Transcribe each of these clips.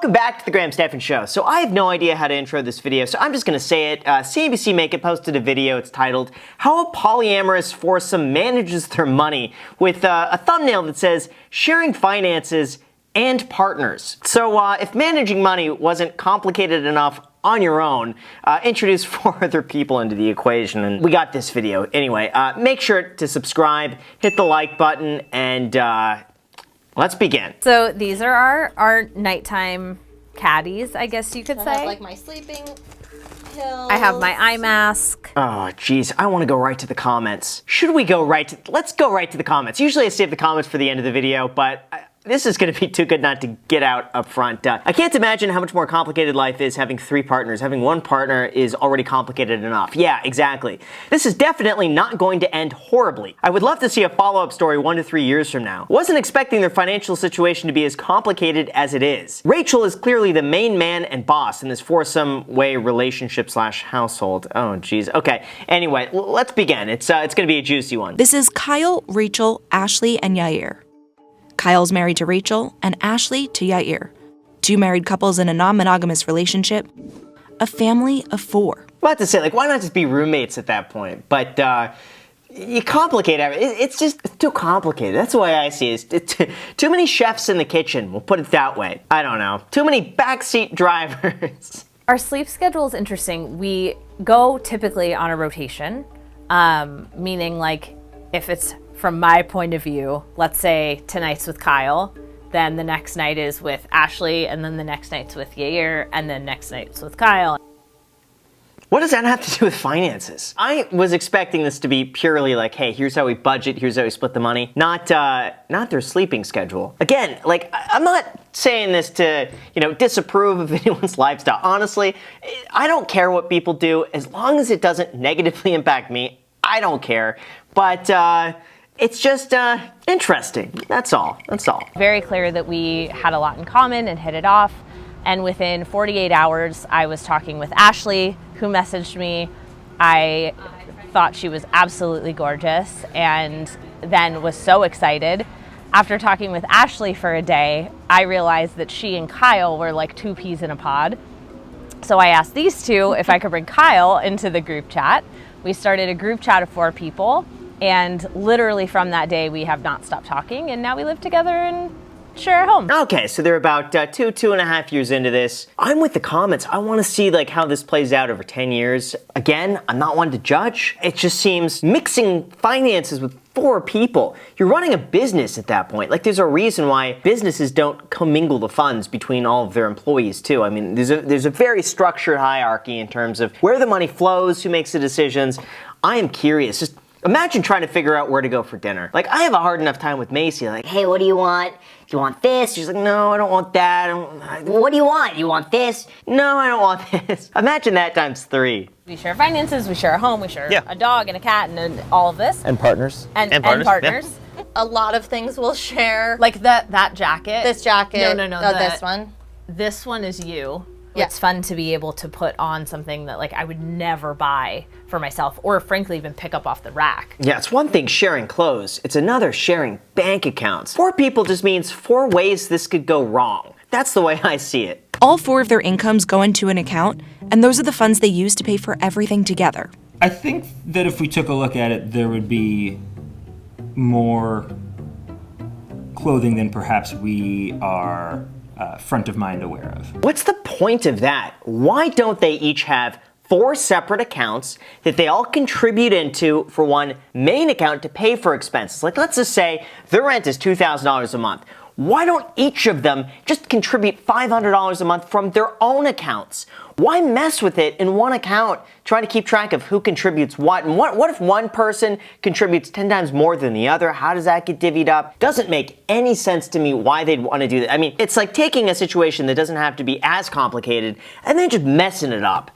Welcome back to the Graham Stephan Show. So I have no idea how to intro this video, so I'm just going to say it. CNBC Make It posted a video. It's titled, How a Polyamorous Foursome Manages Their Money, with a thumbnail that says, Sharing Finances and Partners. So if managing money wasn't complicated enough on your own, introduce 4 other people into the equation, and we got this video. Anyway, make sure to subscribe, hit the like button, and let's begin. So these are our nighttime caddies, I guess you could say. I have like my sleeping pills. I have my eye mask. Oh, geez, I want to go right to the comments. Should we go right to, let's go right to the comments. Usually I save the comments for the end of the video, but this is going to be too good not to get out up front. I can't imagine how much more complicated life is having 3 partners. Having 1 partner is already complicated enough. Yeah, exactly. This is definitely not going to end horribly. I would love to see a follow-up story 1 to 3 years from now. Wasn't expecting their financial situation to be as complicated as it is. Rachel is clearly the main man and boss in this foursome-way relationship / household. Oh, geez. Okay. Anyway, let's begin. It's going to be a juicy one. This is Kyle, Rachel, Ashley, and Yair. Kyle's married to Rachel, and Ashley to Yair. 2 married couples in a non-monogamous relationship. A family of 4. I'm about to say, like, why not just be roommates at that point? But you complicate everything. It's too complicated. That's the way I see it. It's too many chefs in the kitchen. We'll put it that way. I don't know. Too many backseat drivers. Our sleep schedule is interesting. We go typically on a rotation, meaning like if it's from my point of view, let's say tonight's with Kyle, then the next night is with Ashley, and then the next night's with Yair, and then next night's with Kyle. What does that have to do with finances? I was expecting this to be purely like, hey, here's how we budget, here's how we split the money, not their sleeping schedule. Again, like, I'm not saying this to, disapprove of anyone's lifestyle. Honestly, I don't care what people do, as long as it doesn't negatively impact me. I don't care. But it's just interesting. That's all. Very clear that we had a lot in common and hit it off. And within 48 hours, I was talking with Ashley, who messaged me. I thought she was absolutely gorgeous and then was so excited. After talking with Ashley for a day, I realized that she and Kyle were like 2 peas in a pod. So I asked these 2 if I could bring Kyle into the group chat. We started a group chat of 4 people. And literally from that day, we have not stopped talking, and now we live together and share a home. Okay, so they're about 2.5 years into this. I'm with the comments. I want to see like how this plays out over 10 years. Again, I'm not one to judge. It just seems mixing finances with 4 people. You're running a business at that point. Like, there's a reason why businesses don't commingle the funds between all of their employees too. I mean, there's a very structured hierarchy in terms of where the money flows, who makes the decisions. I am curious. Just imagine trying to figure out where to go for dinner. Like, I have a hard enough time with Macy. Like, hey, what do you want? Do you want this? She's like, no, I don't want that. What do you want? You want this? No, I don't want this. Imagine that times 3. We share finances, we share a home, we share a dog and a cat and all of this. And partners. And partners. Yeah. A lot of things we'll share. Like that jacket. This jacket. No. Oh, this one. This one is you. Yeah. It's fun to be able to put on something that like I would never buy for myself, or frankly even pick up off the rack. Yeah, it's one thing sharing clothes. It's another sharing bank accounts. 4 people just means 4 ways this could go wrong. That's the way I see it. All 4 of their incomes go into an account, and those are the funds they use to pay for everything together. I think that if we took a look at it, there would be more clothing than perhaps we are front of mind aware of. What's the point of that? Why don't they each have 4 separate accounts that they all contribute into for one main account to pay for expenses? Like, let's just say their rent is $2,000 a month. Why don't each of them just contribute $500 a month from their own accounts? Why mess with it in one account, trying to keep track of who contributes what? And what if one person contributes 10 times more than the other? How does that get divvied up? Doesn't make any sense to me why they'd want to do that. I mean, it's like taking a situation that doesn't have to be as complicated and then just messing it up.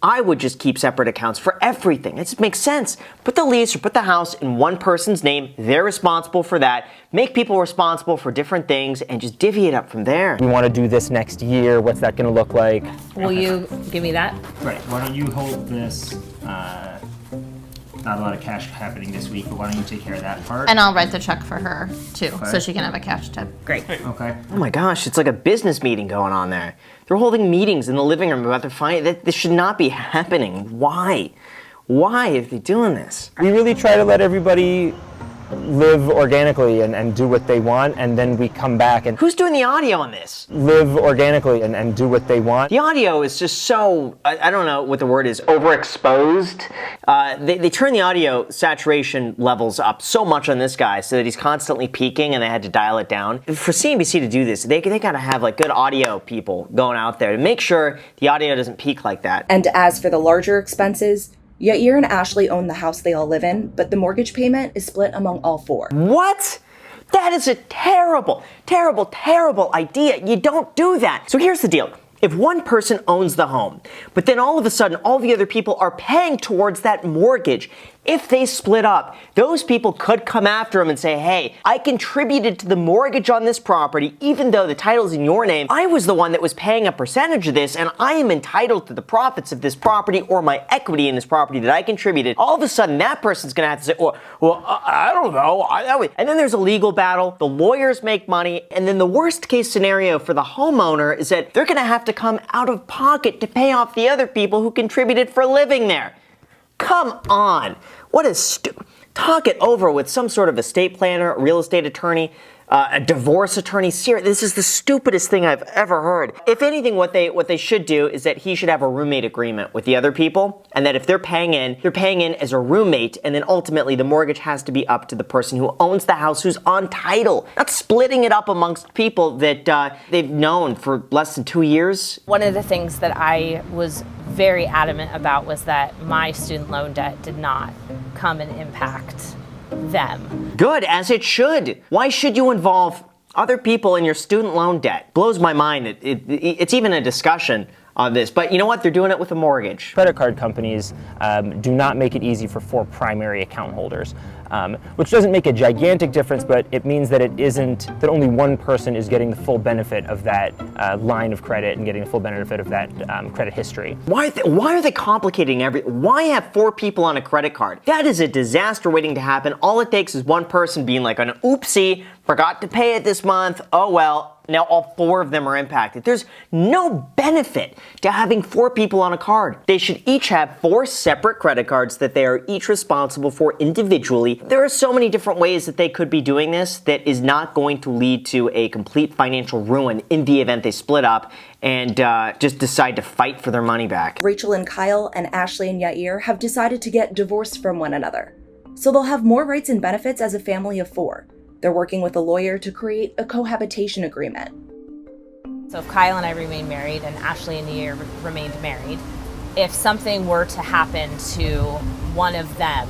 I would just keep separate accounts for everything. It just makes sense. Put the lease or put the house in one person's name. They're responsible for that. Make people responsible for different things and just divvy it up from there. We want to do this next year. What's that going to look like? Will you give me that? Right. Why don't you hold this not a lot of cash happening this week, but why don't you take care of that part? And I'll write the check for her too, Okay. so she can have a cash tip. Great. Okay. Oh my gosh, it's like a business meeting going on there. They're holding meetings in the living room about their finance. This should not be happening. Why? Why are they doing this? We really try to let everybody live organically and do what they want, and then we come back and Who's doing the audio on this? live organically and do what they want. The audio is just so, I don't know what the word is, overexposed. They turn the audio saturation levels up so much on this guy so that he's constantly peaking and they had to dial it down. For CNBC to do this, they gotta have like good audio people going out there to make sure the audio doesn't peak like that. And as for the larger expenses, Yair and Ashley own the house they all live in, but the mortgage payment is split among all four. What? That is a terrible, terrible, terrible idea. You don't do that. So here's the deal. If one person owns the home, but then all of a sudden all the other people are paying towards that mortgage, if they split up, those people could come after him and say, hey, I contributed to the mortgage on this property, even though the title's in your name. I was the one that was paying a percentage of this, and I am entitled to the profits of this property or my equity in this property that I contributed. All of a sudden, that person's gonna have to say, well, I don't know. And then there's a legal battle. The lawyers make money, and then the worst case scenario for the homeowner is that they're gonna have to come out of pocket to pay off the other people who contributed for living there. Come on. What is talk it over with some sort of estate planner, real estate attorney, a divorce attorney. This is the stupidest thing I've ever heard. If anything, what they should do is that he should have a roommate agreement with the other people, and that if they're paying in as a roommate, and then ultimately the mortgage has to be up to the person who owns the house, who's on title, not splitting it up amongst people that they've known for less than 2 years. One of the things that I was very adamant about was that my student loan debt did not come and impact them. Good, as it should. Why should you involve other people in your student loan debt? Blows my mind. It's even a discussion on this. But you know what? They're doing it with a mortgage. Credit card companies do not make it easy for 4 primary account holders, which doesn't make a gigantic difference, but it means that it isn't that only one person is getting the full benefit of that line of credit and getting the full benefit of that credit history. Why are they complicating everything? Why have 4 people on a credit card? That is a disaster waiting to happen. All it takes is one person being like, an oopsie, forgot to pay it this month. Oh well. Now all 4 of them are impacted. There's no benefit to having 4 people on a card. They should each have 4 separate credit cards that they are each responsible for individually. There are so many different ways that they could be doing this that is not going to lead to a complete financial ruin in the event they split up and just decide to fight for their money back. Rachel and Kyle and Ashley and Yair have decided to get divorced from one another, so they'll have more rights and benefits as a family of 4. They're working with a lawyer to create a cohabitation agreement. So if Kyle and I remain married and Ashley and Yair remained married, if something were to happen to one of them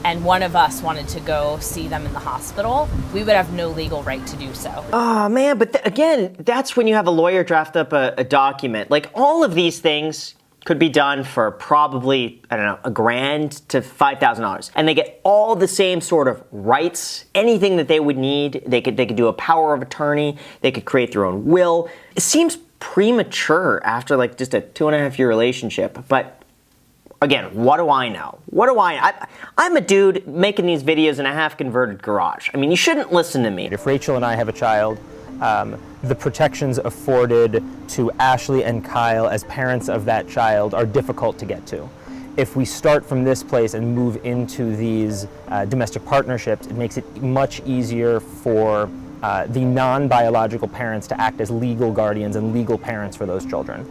and one of us wanted to go see them in the hospital, we would have no legal right to do so. Oh man, but again, that's when you have a lawyer draft up a document. Like all of these things could be done for probably, I don't know, $1,000 to $5,000. And they get all the same sort of rights, anything that they would need. They could do a power of attorney. They could create their own will. It seems premature after like just a 2.5-year relationship. But again, what do I know? I'm a dude making these videos in a half-converted garage. I mean, you shouldn't listen to me. If Rachel and I have a child, the protections afforded to Ashley and Kyle as parents of that child are difficult to get to. If we start from this place and move into these domestic partnerships, it makes it much easier for the non-biological parents to act as legal guardians and legal parents for those children.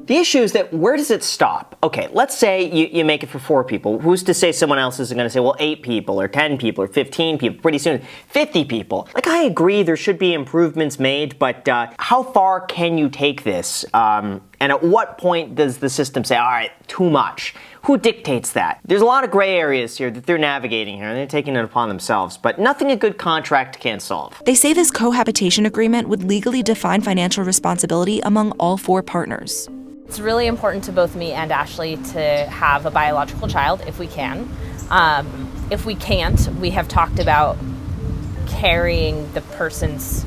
The issue is that where does it stop? Okay, let's say you make it for 4 people. Who's to say someone else isn't going to say, well, 8 people or 10 people or 15 people, pretty soon 50 people. Like, I agree there should be improvements made, but how far can you take this? And at what point does the system say, all right, too much? Who dictates that? There's a lot of gray areas here that they're navigating here, and they're taking it upon themselves, but nothing a good contract can't solve. They say this cohabitation agreement would legally define financial responsibility among all 4 partners. It's really important to both me and Ashley to have a biological child if we can. If we can't, we have talked about carrying the person's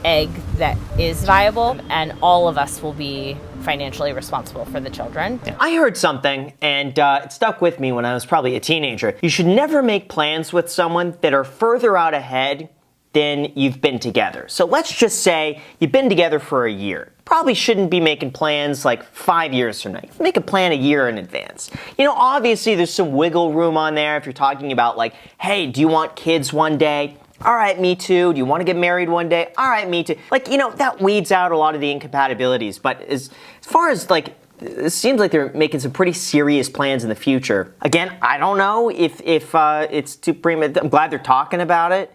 egg that is viable, and all of us will be financially responsible for the children. I heard something, and it stuck with me when I was probably a teenager. You should never make plans with someone that are further out ahead than you've been together. So let's just say you've been together for a year. Probably shouldn't be making plans like 5 years from now. Make a plan a year in advance. You know, obviously there's some wiggle room on there if you're talking about like, hey, do you want kids one day? All right, me too. Do you want to get married one day? All right, me too. Like, you know, that weeds out a lot of the incompatibilities. But as far as like, it seems like they're making some pretty serious plans in the future. Again, I don't know if it's too premature. I'm glad they're talking about it.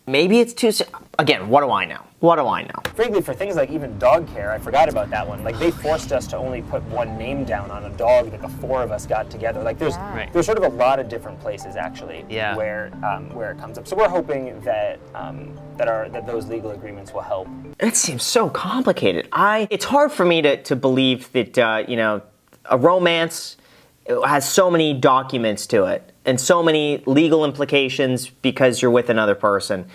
Maybe it's too soon. Again, what do I know? What do I know? Frankly, for things like even dog care, I forgot about that one. Like, they forced us to only put one name down on a dog that the four of us got together. Like, there's sort of a lot of different places actually where it comes up. So we're hoping that that those legal agreements will help. It seems so complicated. It's hard for me to believe that you know, a romance has so many documents to it and so many legal implications because you're with another person.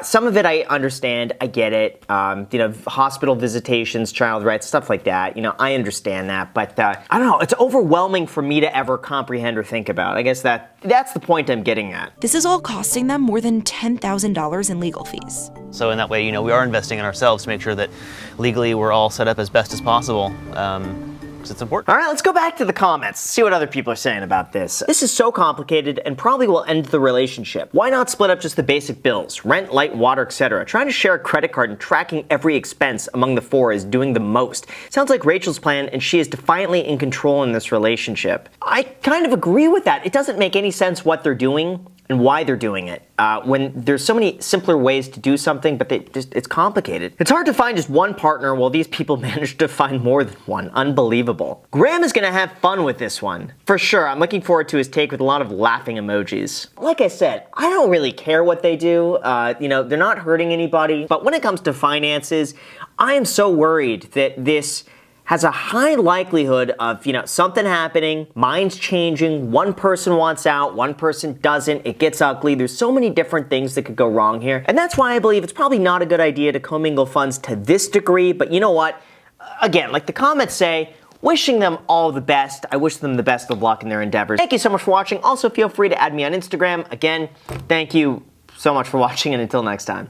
Some of it I understand, I get it. You know, hospital visitations, child rights, stuff like that. You know, I understand that, but I don't know. It's overwhelming for me to ever comprehend or think about. I guess that's the point I'm getting at. This is all costing them more than $10,000 in legal fees. So in that way, you know, we are investing in ourselves to make sure that legally we're all set up as best as possible. Because it's important. All right, let's go back to the comments, see what other people are saying about this. This is so complicated and probably will end the relationship. Why not split up just the basic bills? Rent, light, water, etc. Trying to share a credit card and tracking every expense among the four is doing the most. Sounds like Rachel's plan, and she is defiantly in control in this relationship. I kind of agree with that. It doesn't make any sense what they're doing and why they're doing it. When there's so many simpler ways to do something, but it's complicated. It's hard to find just one partner while these people manage to find more than one. Unbelievable. Graham is gonna have fun with this one. For sure, I'm looking forward to his take with a lot of laughing emojis. Like I said, I don't really care what they do. You know, they're not hurting anybody. But when it comes to finances, I am so worried that this has a high likelihood of, you know, something happening, minds changing, one person wants out, one person doesn't, it gets ugly. There's so many different things that could go wrong here. And that's why I believe it's probably not a good idea to commingle funds to this degree, but you know what? Again, like the comments say, wishing them all the best. I wish them the best of luck in their endeavors. Thank you so much for watching. Also, feel free to add me on Instagram. Again, thank you so much for watching, and until next time.